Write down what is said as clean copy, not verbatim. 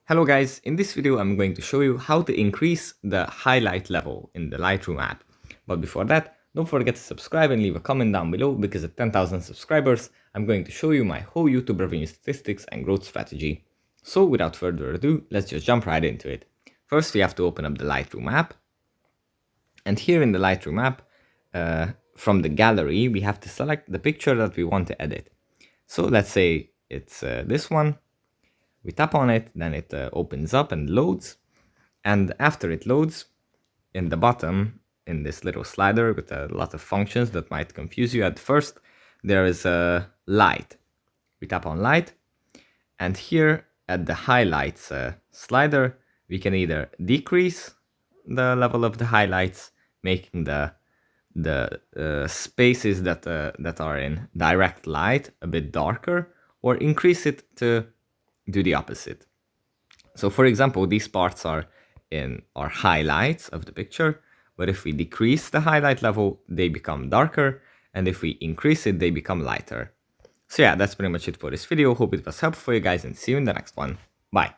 Hello guys, in this video I'm going to show you how to increase the highlight level in the Lightroom app. But before that, don't forget to subscribe and leave a comment down below because at 10,000 subscribers, I'm going to show you my whole YouTube revenue statistics and growth strategy. So without further ado, let's just jump right into it. First, we have to open up the Lightroom app. And here in the Lightroom app, from the gallery, we have to select the picture that we want to edit. So let's say it's this one. We tap on it, then it opens up and loads. And after it loads, in the bottom, in this little slider with a lot of functions that might confuse you at first, there is a light. We tap on light, and here at the highlights slider, we can either decrease the level of the highlights, making the spaces that are in direct light a bit darker, or increase it to do the opposite. So for example, these parts are highlights of the picture, but if we decrease the highlight level, they become darker, and if we increase it, they become lighter. So yeah, that's pretty much it for this video. Hope it was helpful for you guys, and see you in the next one. Bye.